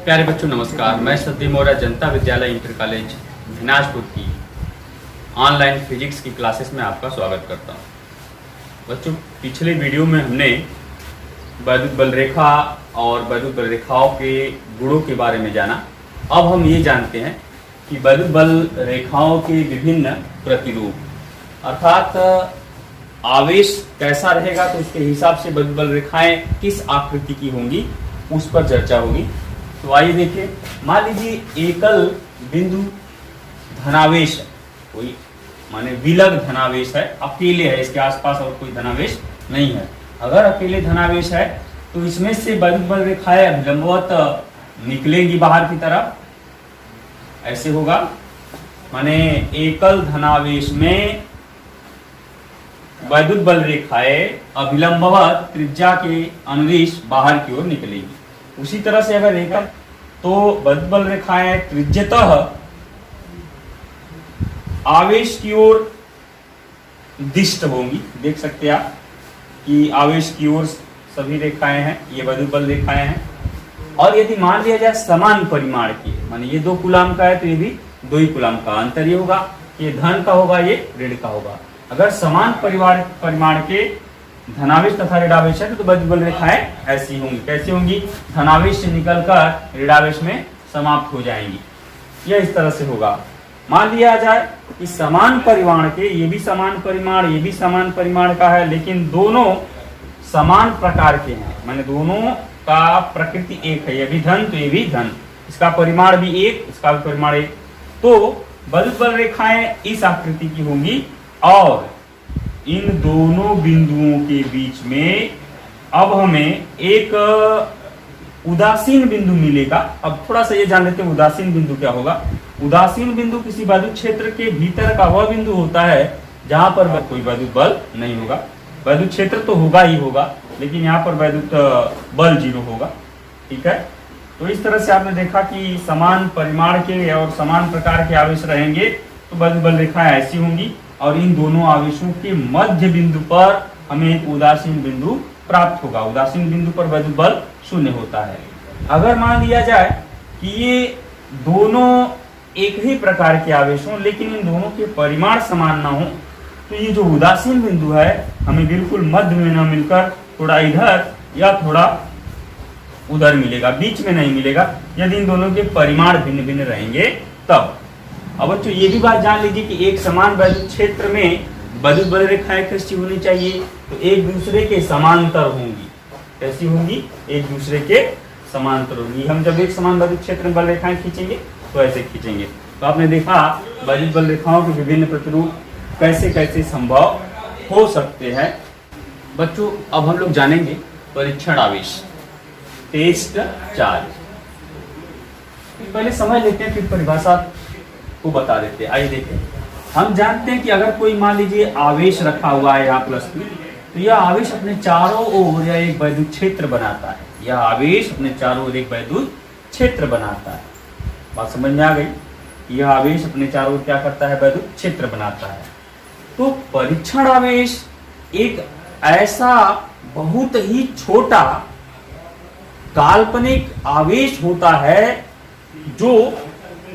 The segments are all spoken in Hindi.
प्यारे बच्चों नमस्कार। मैं सद्दी मौर्य जनता विद्यालय इंटर कॉलेज दिनाजपुर की ऑनलाइन फिजिक्स की क्लासेस में आपका स्वागत करता हूं। बच्चों, पिछले वीडियो में हमने वैद्युत बल रेखा और वैद्युत बल रेखाओं के गुणों के बारे में जाना। अब हम ये जानते हैं कि वैद्युत बल रेखाओं के विभिन्न प्रतिरूप, अर्थात आवेश कैसा रहेगा तो उसके हिसाब से वैद्युत बल रेखाएं किस आकृति की होंगी, उस पर चर्चा होगी। तो आइए देखिए, मान लीजिए एकल बिंदु धनावेश है, कोई माने विलग धनावेश है, अकेले है, इसके आसपास और कोई धनावेश नहीं है। अगर अकेले धनावेश है तो इसमें से वैद्युत बल रेखाएं अभिलंबवत निकलेंगी बाहर की तरफ, ऐसे होगा। माने एकल धनावेश में वैद्युत बल रेखाएं अभिलंबवत त्रिज्या के अनुदिश बाहर की ओर निकलेगी। उसी तरह से अगर रेखा तो वैद्युत बल रेखाएं त्रिज्यतः आवेश की ओर दिष्ट होंगी। देख सकते हैं आप कि आवेश की ओर सभी रेखाएं हैं, ये वैद्युत बल रेखाएं हैं। और यदि मान लिया जाए समान परिमाण की, माने ये 2 कूलाम का है तो ये भी 2 ही कूलाम का, अंतर ये होगा, ये धन का होगा, ये ऋण का होगा। अगर समान परिमाण के धनावेश तथा ऋणावेश है तो वैद्युत बल रेखाएं ऐसी होंगी। कैसी होंगी? धनावेश से निकलकर ऋणावेश में समाप्त हो जाएंगी। यह इस तरह से होगा। मान लिया जाए कि समान परिमाण के, ये भी समान परिमाण, ये भी समान परिमाण का है, लेकिन दोनों समान प्रकार के हैं, माने दोनों का प्रकृति एक है। ये भी धन तो ये भी धन, इसका परिमाण भी एक, इसका भी परिमाण एक। तो वैद्युत बल रेखाएं इस आकृति की होंगी और इन दोनों बिंदुओं के बीच में अब हमें एक उदासीन बिंदु मिलेगा। अब थोड़ा सा ये जान लेते हैं उदासीन बिंदु क्या होगा। उदासीन बिंदु किसी वैद्युत क्षेत्र के भीतर का वह बिंदु होता है जहां पर कोई वैद्युत बल नहीं होगा। वैद्युत क्षेत्र तो होगा ही होगा, लेकिन यहाँ पर वैद्युत बल 0 होगा। ठीक है, तो इस तरह से आपने देखा कि समान परिमाण के और समान प्रकार के आवेश रहेंगे तो वैद्युत बल रेखाएं ऐसी होंगी और इन दोनों आवेशों के मध्य बिंदु पर हमें एक उदासीन बिंदु प्राप्त होगा। उदासीन बिंदु पर वैद्युत बल 0 होता है। अगर मान लिया जाए कि ये दोनों एक ही प्रकार के आवेश हों लेकिन इन दोनों के परिमाण समान ना हो, तो ये जो उदासीन बिंदु है हमें बिल्कुल मध्य में न मिलकर थोड़ा इधर या थोड़ा उधर मिलेगा, बीच में नहीं मिलेगा। यदि इन दोनों के परिमाण भिन्न भिन्न रहेंगे तब। अब बच्चों ये भी बात जान लीजिए कि एक समान वैद्युत क्षेत्र में वैद्युत बल रेखाएं कैसी होनी चाहिए, तो एक दूसरे के समांतर होंगी। कैसी होंगी? एक दूसरे के समांतर होंगी। हम जब एक समान वैद्युत क्षेत्र में बल रेखाएं खींचेंगे तो ऐसे खींचेंगे। तो आपने देखा वैद्युत बल रेखाओं के विभिन्न प्रतिरूप कैसे कैसे संभव हो सकते हैं। बच्चों अब हम लोग जानेंगे परीक्षण आवेश, टेस्ट चार्ज। पहले समझ लेते हैं फिर परिभाषा को बता देते हैं। आइए देखें, हम जानते हैं कि अगर कोई मान लीजिए आवेश रखा हुआ है यहाँ +Q, तो यह आवेश अपने चारों ओर या एक वैद्युत क्षेत्र बनाता है। यह आवेश अपने चारों ओर एक वैद्युत क्षेत्र बनाता है। बात समझ में आ गई? यह आवेश अपने चारों ओर क्या करता है? वैद्युत क्षेत्र बनाता है। तो परीक्षण आवेश एक ऐसा बहुत ही छोटा काल्पनिक आवेश होता है जो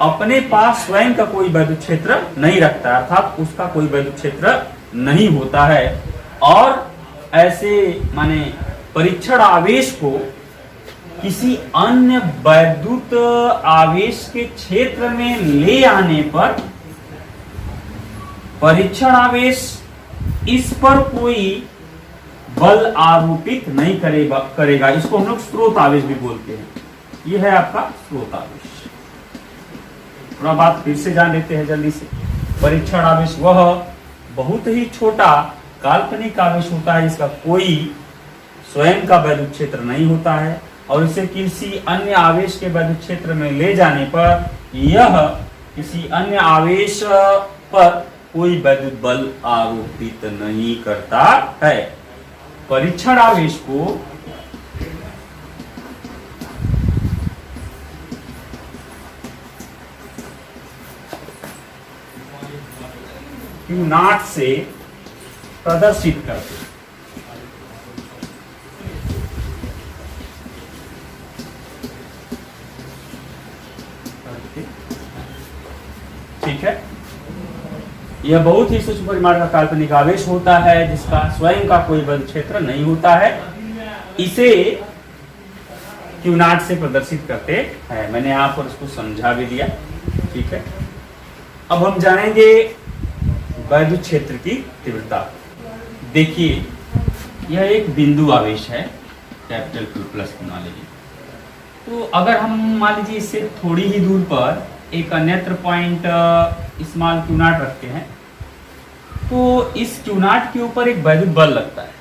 अपने पास स्वयं का कोई वैद्युत क्षेत्र नहीं रखता, अर्थात उसका कोई वैद्युत क्षेत्र नहीं होता है। और ऐसे माने परीक्षण आवेश को किसी अन्य वैद्युत आवेश के क्षेत्र में ले आने पर परीक्षण आवेश इस पर कोई बल आरोपित नहीं करेगा। इसको हम लोग स्रोत आवेश भी बोलते हैं। यह है आपका स्रोत आवेश। थोड़ा बात फिर से जान लेते हैं जल्दी से। परीक्षण आवेश वह बहुत ही छोटा काल्पनिक आवेश होता है जिसका कोई स्वयं का वैद्युत क्षेत्र नहीं होता है और इसे किसी अन्य आवेश के वैद्युत क्षेत्र में ले जाने पर यह किसी अन्य आवेश पर कोई वैद्युत बल आरोपित नहीं करता है। परीक्षण आवेश को Q0 से प्रदर्शित करते हैं। ठीक है। यह बहुत ही सूक्ष्म परिमाण का काल्पनिक आवेश होता है जिसका स्वयं का कोई बल क्षेत्र नहीं होता है। इसे Q0 से प्रदर्शित करते हैं। मैंने यहाँ पर उसको समझा भी दिया। ठीक है, अब हम जानेंगे वैद्युत क्षेत्र की तीव्रता। देखिए, यह एक बिंदु आवेश है, कैपिटल Q प्लस मान लीजिए। तो अगर हम मान लीजिए इससे थोड़ी ही दूर पर एक अन्यत्र पॉइंट स्मॉल Q0 रखते हैं, तो इस Q0 के ऊपर एक वैद्युत बल लगता है।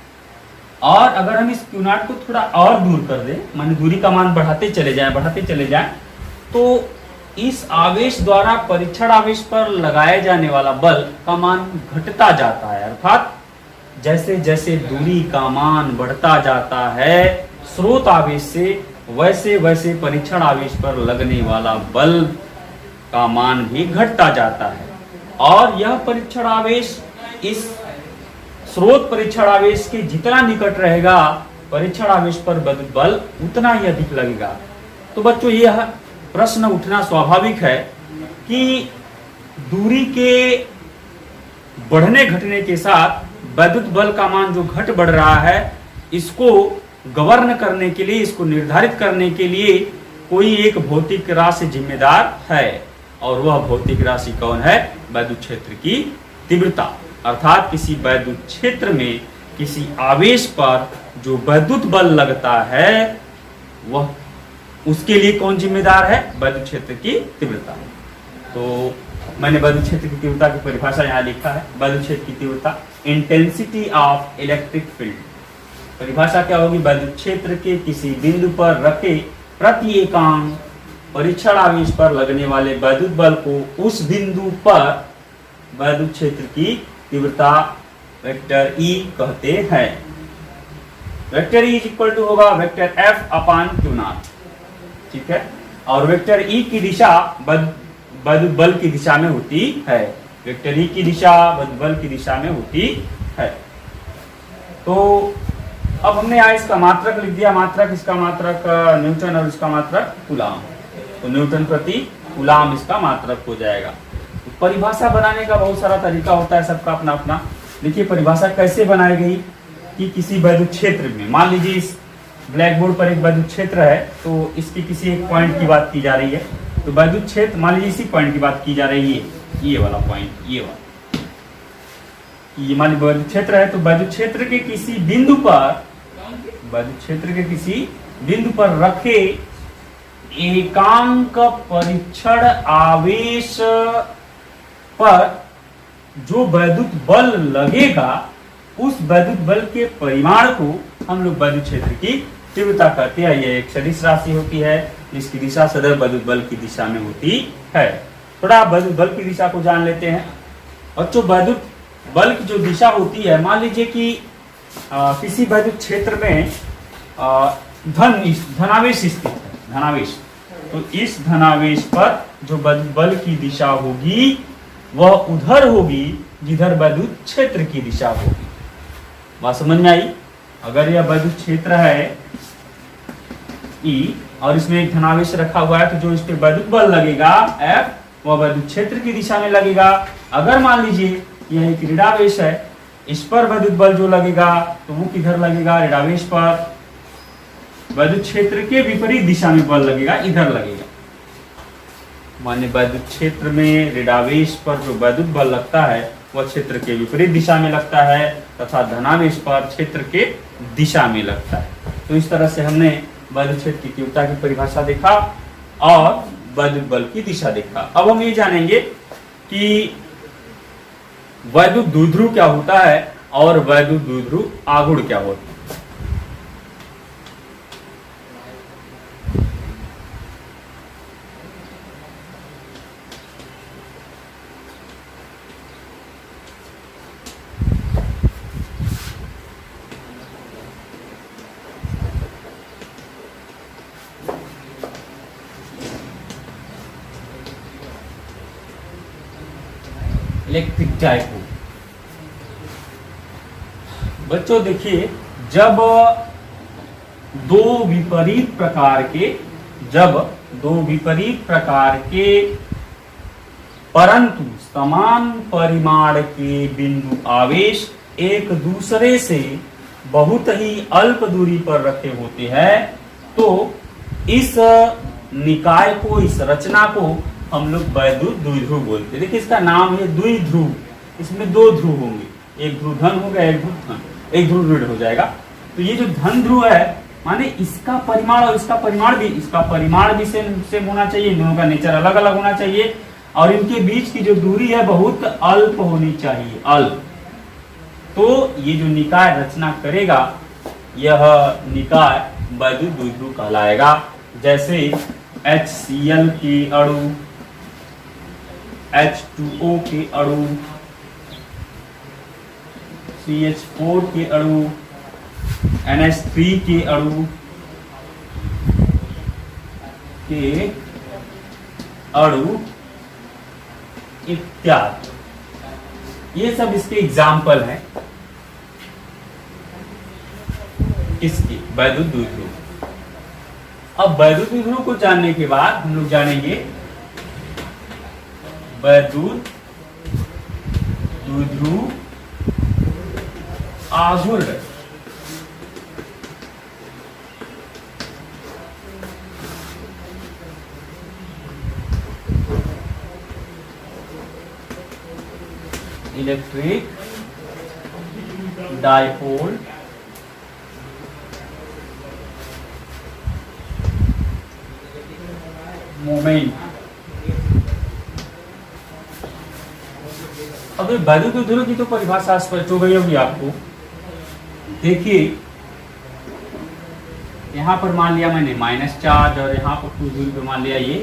और अगर हम इस Q0 को थोड़ा और दूर कर दें, माने दूरी का मान बढ़ाते चले जाएं, तो इस आवेश द्वारा परीक्षण आवेश पर लगाए जाने वाला बल का मान घटता जाता है। अर्थात जैसे जैसे दूरी का मान बढ़ता जाता है स्रोत आवेश से, वैसे वैसे परीक्षण आवेश पर लगने वाला बल का मान भी घटता जाता है। और यह परीक्षण आवेश इस स्रोत परीक्षण आवेश के जितना निकट रहेगा, परीक्षण आवेश पर वैद्युत बल उतना ही अधिक लगेगा। तो बच्चों, यह प्रश्न उठना स्वाभाविक है कि दूरी के बढ़ने घटने के साथ वैद्युत बल का मान जो घट बढ़ रहा है, इसको गवर्न करने के लिए, इसको निर्धारित करने के लिए कोई एक भौतिक राशि जिम्मेदार है। और वह भौतिक राशि कौन है? वैद्युत क्षेत्र की तीव्रता। अर्थात किसी वैद्युत क्षेत्र में किसी आवेश पर जो वैद्युत बल लगता है, वह उसके लिए कौन जिम्मेदार है? वैद्युत क्षेत्र की तीव्रता। तो मैंने वैद्युत क्षेत्र की तीव्रता की परिभाषा यहाँ लिखा है। वैद्युत क्षेत्र की तीव्रता इंटेंसिटी ऑफ इलेक्ट्रिक फील्ड। परिभाषा क्या होगी? वैद्युत क्षेत्र के किसी बिंदु पर रखे प्रति एकांक परीक्षण आवेश पर लगने वाले वैद्युत बल को उस बिंदु पर वैद्युत क्षेत्र की तीव्रता वेक्टर E कहते हैं। वेक्टर E इक्वल टू होगा वेक्टर F अपान Q0। ठीक है, और वेक्टर E की दिशा वैद्युत बल की दिशा में होती है। वेक्टर E की दिशा वैद्युत बल की दिशा में होती है। तो अब हमने यहाँ इसका मात्रक लिख दिया। मात्रक, इसका मात्रक न्यूटन और इसका मात्रक कूलाम। तो न्यूटन प्रति कूलाम इसका मात्रक हो जाएगा। तो परिभाषा बनाने का बहुत सारा तरीका होता है, सबका अपना अपना। देखिए परिभाषा कैसे बनाई गई कि किसी वैद्युत क्षेत्र में, मान लीजिए इस ब्लैक बोर्ड पर एक वैद्युत क्षेत्र है, तो इसकी किसी एक पॉइंट की बात की जा रही है। तो वैद्युत क्षेत्र मान लीजिए इसी पॉइंट की बात की जा रही है, ये वाला पॉइंट, ये वाला, ये मान लीजिए वैद्युत क्षेत्र है। तो वैद्युत क्षेत्र के किसी बिंदु पर, वैद्युत क्षेत्र के किसी बिंदु पर रखे एकांक परीक्षण आवेश पर जो वैद्युत बल लगेगा, उस वैद्युत बल के परिमाण को हम लोग वैद्युत क्षेत्र की तीव्रता कहते हैं। यह एक सदिश राशि होती है जिसकी दिशा सदैव वैद्युत बल की दिशा में होती है। थोड़ा वैद्युत बल की दिशा को जान लेते हैं। और जो वैद्युत बल की जो दिशा होती है, मान लीजिए कि किसी वैद्युत क्षेत्र में धनावेश स्थित है, धनावेश। तो इस धनावेश पर जो वैद्युत बल की दिशा होगी वह उधर होगी जिधर वैद्युत क्षेत्र की दिशा होगी। बात समझ में आई? अगर यह वैद्युत क्षेत्र है E और इसमें एक धनावेश रखा हुआ है, तो जो इस पे वैद्युत बल लगेगा F, वह वैद्युत क्षेत्र की दिशा में लगेगा। अगर मान लीजिए यह एक ऋणावेश है, इस पर वैद्युत बल जो लगेगा तो वो किधर लगेगा? ऋणावेश पर। वैद्युत क्षेत्र के विपरीत दिशा में बल लगेगा, इधर लगेगा। माने वैद्युत क्षेत्र में ऋणावेश पर जो वैद्युत बल लगता है वह क्षेत्र के विपरीत दिशा में लगता है, तथा धनावेश पर क्षेत्र के दिशा में लगता है। तो इस तरह से हमने वैद्युत क्षेत्र की तीव्रता की परिभाषा देखा और वैद्युत बल की दिशा देखा। अब हम ये जानेंगे कि वैद्युत द्विध्रुव क्या होता है और वैद्युत द्विध्रुव आघूर्ण क्या होता है। Electric dipole. बच्चों देखिए, जब दो विपरीत प्रकार के जब दो विपरीत प्रकार के परंतु समान परिमाण के बिंदु आवेश एक दूसरे से बहुत ही अल्प दूरी पर रखे होते हैं, तो इस निकाय को, इस रचना को हम लोग वैद्युत द्विध्रुव बोलते हैं। देखिए इसका नाम है द्विध्रुव, इसमें दो ध्रुव होंगे, एक ध्रुव धन हो गया, एक ध्रुव ऋण हो जाएगा। तो ये जो धन ध्रुव है माने इसका परिमाण और इसका परिमाण भी सेम होना चाहिए, इन दोनों का नेचर अलग अलग होना चाहिए, और इनके बीच की जो दूरी है बहुत अल्प होनी चाहिए, अल्प। तो ये जो निकाय रचना करेगा यह निकाय वैद्युत द्विध्रुव कहलाएगा। जैसे HCl के अणु, H2O के अणु, CH4 के अणु, NH3 के अणु इत्यादि, ये सब इसके एग्जाम्पल हैं इसके वैद्युत द्विध्रुव। अब वैद्युत द्विध्रुव को जानने के बाद हम लोग जानेंगे वैद्युत द्विध्रुव आघूर्ण। Electric dipole moment. अब वैद्युत द्विध्रुव की तो परिभाषा स्पष्ट हो गई होगी आपको। देखिए यहां पर मान लिया मैंने माइनस चार्ज और यहां पर कुछ दूरी पे मान लिया ये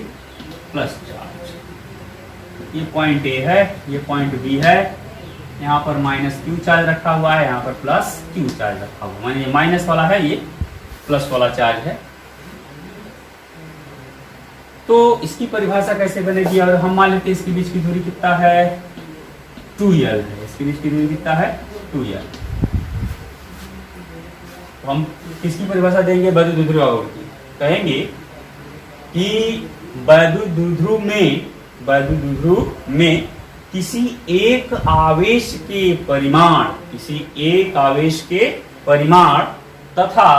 प्लस चार्ज। ये पॉइंट ए है, ये पॉइंट बी है, यहाँ पर माइनस क्यू चार्ज रखा हुआ है, यहाँ पर प्लस क्यू चार्ज रखा हुआ है, माने ये माइनस वाला है, ये प्लस वाला चार्ज है। तो इसकी परिभाषा कैसे बनेगी? और हम मान लेते हैं इसके बीच की दूरी कितना है, 2l है, इसके बीच की दूरी कितना है, 2l। तो हम किसकी परिभाषा देंगे? वैद्युत द्विध्रुव आघूर्ण की। कहेंगे कि वैद्युत द्विध्रुव में किसी एक आवेश के परिमाण तथा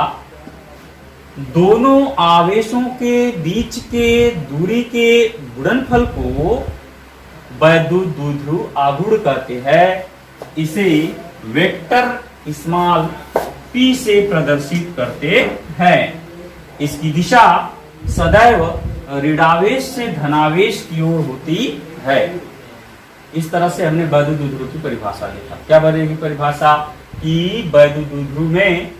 दोनों आवेशों के बीच के दूरी के गुणनफल को वैद्युत द्विध्रुव आघूर्ण कहते हैं। इसे वेक्टर स्मॉल p से प्रदर्शित करते हैं। इसकी दिशा सदैव ऋणावेश से धनावेश की ओर होती है। इस तरह से हमने वैद्युत द्विध्रुव की परिभाषा देखा। क्या बनेगी परिभाषा? कि वैद्युत द्विध्रुव में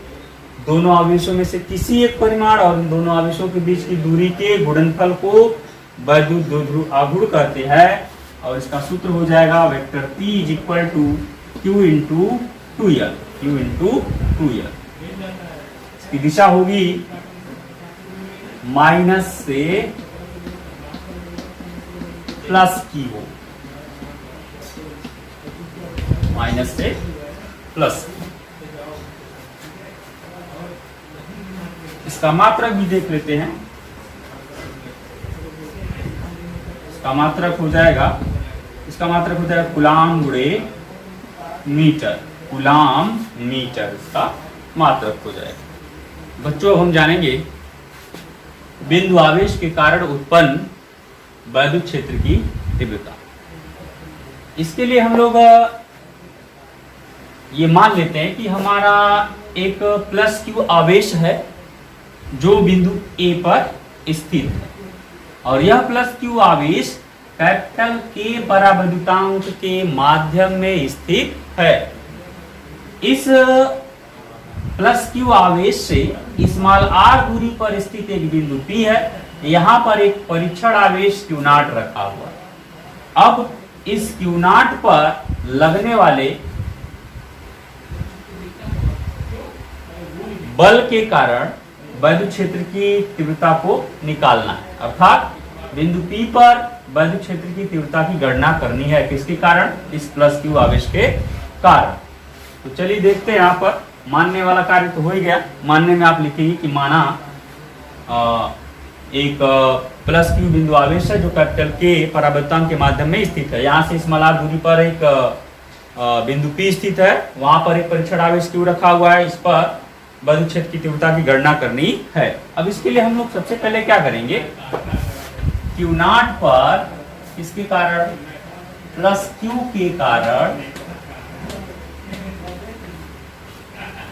दोनों आवेशों में से किसी एक परिमाण और दोनों आवेशों के बीच की दूरी के गुणनफल को वैद्युत द्विध्रुव आघूर्ण कहते हैं। और इसका सूत्र हो जाएगा vector P is equal to Q into 2l, Q into 2l। इसकी दिशा होगी माइनस से प्लस की हो, माइनस से प्लस। इसका मात्रक भी देख लेते हैं। इसका मात्रक हो जाएगा कूलाम गुणे मीटर, कूलाम मीटर इसका मात्रक हो जाएगा। बच्चों हम जानेंगे बिंदु आवेश के कारण उत्पन्न वैद्युत क्षेत्र की तीव्रता। इसके लिए हम लोग ये मान लेते हैं कि हमारा एक प्लस क्यू आवेश है जो बिंदु A पर स्थित है, और यह प्लस क्यू आवेश कैपिटल K परावैद्युतांक के माध्यम में स्थित है। इस प्लस क्यू आवेश से स्मॉल r दूरी पर स्थित एक बिंदु P है। यहाँ पर एक परीक्षण आवेश Q नॉट रखा हुआ है। अब इस Q नॉट पर लगने वाले बल के कारण वैद्युत क्षेत्र की तीव्रता को निकालना है, अर्थात बिंदु P पर वैद्युत क्षेत्र की तीव्रता की गणना करनी है। किसके कारण? इस प्लस क्यू आवेश के कारण। तो चलिए देखते हैं। यहाँ पर मानने वाला कार्य तो हो ही गया। मानने में आप लिखेंगे कि माना एक प्लस क्यू बिंदु आवेश है जो कैपिटल के परावर्तन के माध्यम में स्थित है। यहाँ से स्मॉल आर दूरी पर एक बिंदु P स्थित है, वहां पर एक परीक्षण आवेश Q रखा हुआ है। इस पर विद्युत क्षेत्र की तीव्रता की गणना करनी है। अब इसके लिए हम लोग सबसे पहले क्या करेंगे, Q0 पर इसके कारण प्लस Q के कारण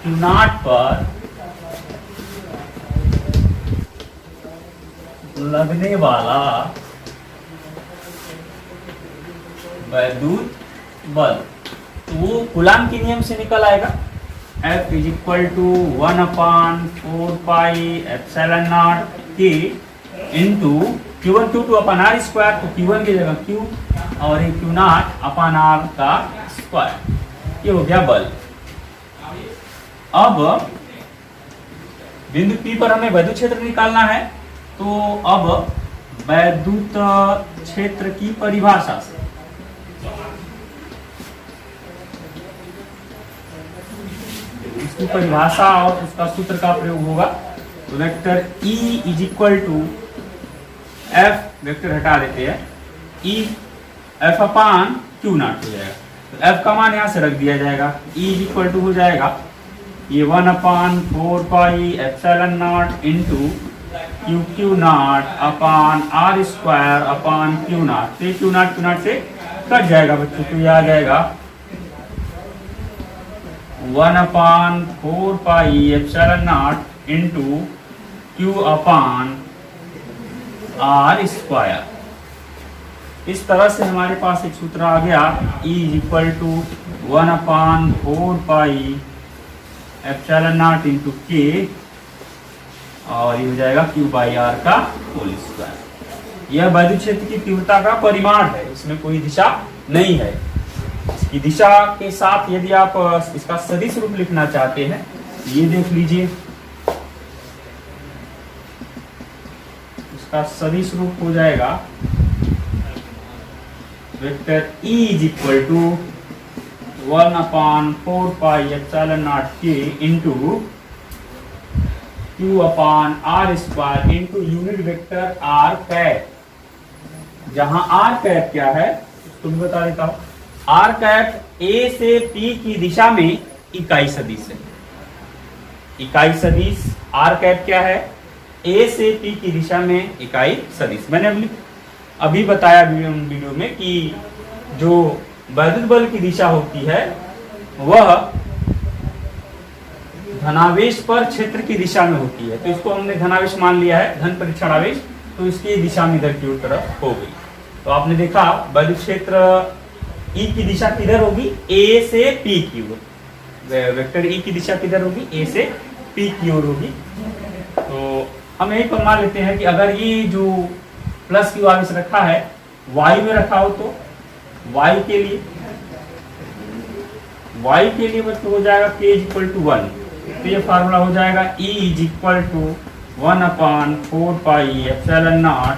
Q0 पर लगने वाला वैद्युत बल, तो वो कूलाम के नियम से निकल आएगा। F is equal to 1/4πε0 K into Q1 Q2 upon R square, तो Q1 की जगह Q और ये Q0 अपन R का स्क्वायर, ये हो गया बल। अब बिंदु P पर हमें वैद्युत क्षेत्र निकालना है, तो अब वैद्युत क्षेत्र की परिभाषा से इसकी परिभाषा और उसका सूत्र का प्रयोग होगा। तो vector E is equal to F, vector हटा देते हैं, E F अपान Q0 हो जाएगा। तो F का मान यहां से रख दिया जाएगा, E इज इक्वल टू हो जाएगा ये 1/4πε0 इंटू Q0 अपान R स्क्वायर अपान Q0। तो Q0 से कट जाएगा बच्चों, तो ये आ जाएगा 1/4πε0 into Q upon R square. इस तरह से हमारे पास एक सूत्र आ गया, E is equal to 1/4πε0 into K और ये हो जाएगा Q/R का होल स्क्वायर। यह वैद्युत क्षेत्र की तीव्रता का परिमाण है, इसमें कोई दिशा नहीं है। इसकी दिशा के साथ यदि आप इसका सदिश रूप लिखना चाहते हैं, ये देख लीजिए, इसका सदिश रूप हो जाएगा vector E is equal to 1/4πε0 K into Q upon R square into unit vector R cap, जहां R कैप क्या है तुम बता देता हूं। R कैप A से P की दिशा में इकाई सदिश है। इकाई सदिश R कैप क्या है, A से P की दिशा में इकाई सदिश। मैंने अभी बताया वीडियो में कि जो वैद्युत बल की दिशा होती है वह धनावेश पर क्षेत्र की दिशा में होती है। तो इसको हमने धनावेश मान लिया है, धन परीक्षण आवेश, तो इसकी दिशा में इधर की ओर तरफ हो गई। तो आपने देखा वैद्युत क्षेत्र E की दिशा किधर होगी, A से P की ओर। वेक्टर E की दिशा किधर होगी, A से P की ओर होगी। तो हम यही पर मान लेते हैं कि अगर ये जो प्लस Q आवेश रखा है वायु में रखा हो, तो वायु के लिए मतलब हो जाएगा K इज इक्वल टू 1। तो ये फार्मूला हो जाएगा E इज इक्वल टू 1/4πε0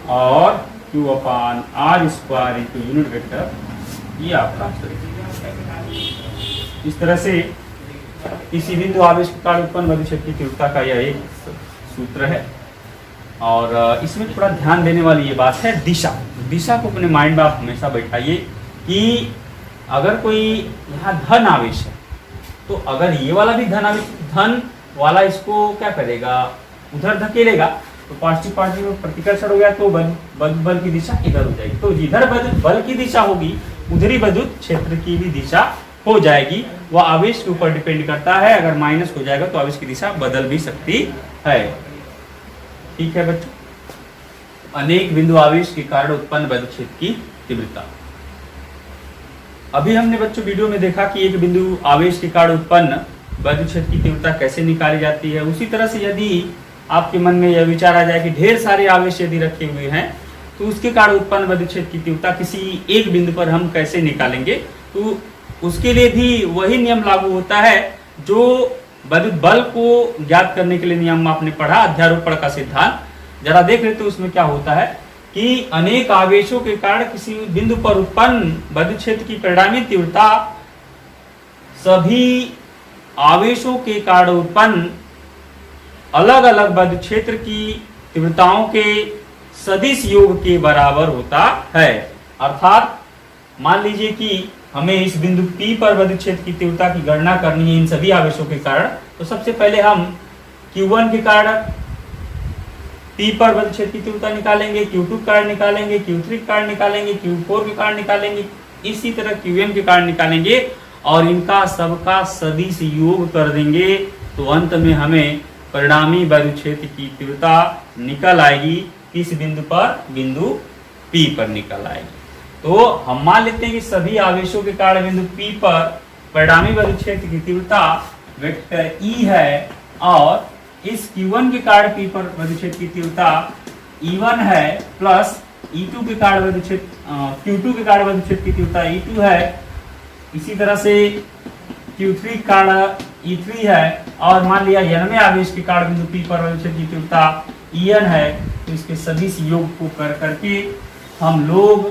और Q upon R square into unit vector, ये आपका इस तरह से किसी बिंदु आवेश के कारण उत्पन्न वैद्युत क्षेत्र की तीव्रता का यह एक सूत्र है। और इसमें थोड़ा ध्यान देने वाली ये बात है, दिशा को अपने माइंड में आप हमेशा बैठाइए कि अगर कोई यहाँ धन आवेश है, तो अगर ये वाला भी धन वाला इसको क्या करेगा, उधर धकेलेगा, तो पॉजिटिव में प्रतिकर्षण हो गया, तो बल की दिशा इधर हो जाएगी। तो जिधर बल की दिशा होगी उधर ही विद्युत क्षेत्र की भी दिशा हो जाएगी। वह आवेश के ऊपर डिपेंड करता है, अगर माइनस हो जाएगा तो आवेश की दिशा बदल भी सकती है। ठीक है बच्चों, अनेक बिंदु आवेश के कारण उत्पन्न विद्युत क्षेत्र की तीव्रता। अभी हमने बच्चों वीडियो में देखा कि एक बिंदु आवेश के कारण उत्पन्न विद्युत क्षेत्र की तीव्रता कैसे निकाली जाती है। उसी तरह से यदि आपके मन में यह विचार आ जाए कि ढेर सारे आवेश यदि रखे हुए हैं, तो उसके कारण उत्पन्न विद्युत क्षेत्र की तीव्रता किसी एक बिंदु पर हम कैसे निकालेंगे, तो उसके लिए भी वही नियम लागू होता है जो विद्युत बल को ज्ञात करने के लिए नियम आपने पढ़ा, अध्यारोपण का सिद्धांत। जरा देख लेते उसमें क्या होता है कि अनेक आवेशों के कारण किसी बिंदु पर उत्पन्न विद्युत क्षेत्र की परिणामी तीव्रता सभी आवेशों के कारण उत्पन्न अलग अलग बद्ध क्षेत्र की तीव्रताओं के सदिश योग के बराबर होता है। अर्थात मान लीजिए कि हमें इस बिंदु P पर बद्ध क्षेत्र की तीव्रता की गणना करनी है इन सभी आवेशों के कारण, तो सबसे पहले हम Q1 के कारण P पर बद्ध क्षेत्र की तीव्रता निकालेंगे, Q2 के कारण निकालेंगे, Q3 के कारण निकालेंगे, Q4 के कारण निकालेंगे, इसी तरह Qn के कारण निकालेंगे और इनका सबका सदिश योग कर देंगे, तो अंत में हमें परिणामी बद्ध क्षेत्र की तीव्रता निकल आएगी। किस बिंदु पर? बिंदु P पर निकल आएगी। तो हम मान लेते हैं कि सभी आवेशों के कारण बिंदु P पर परिणामी बद्ध क्षेत्र की तीव्रता वेक्टर E है और इस Q1 के कारण P पर बद्ध क्षेत्र की तीव्रता E1 है प्लस E2 के कारण बद्ध क्षेत्र Q2 के कारण बद्ध क्षेत्र की तीव्रता E2 है, इसी तरह से Q3 के कारण E3 है और मान लिया n वें आवेश के कारण बिंदु P पर बद्ध क्षेत्र की तीव्रता En है। तो इसके सदिश योग को कर करके हम लोग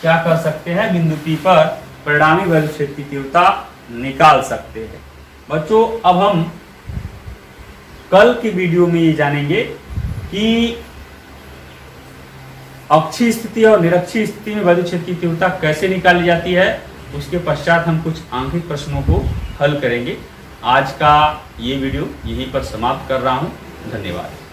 क्या कर सकते हैं? बिंदु P पर परिणामी बद्ध क्षेत्र की तीव्रता निकाल सकते हैं। बच्चों, अब हम कल की वीडियो में ये जानेंगे कि अक्षीय स्थिति और निरक्षीय स्थिति में बद्ध क्षेत्र की तीव्रता कैसे निकाली जाती है। उसके पश्चात हम कुछ आंकिक प्रश्नों को हल करेंगे। आज का ये वीडियो यहीं पर समाप्त कर रहा हूँ। धन्यवाद।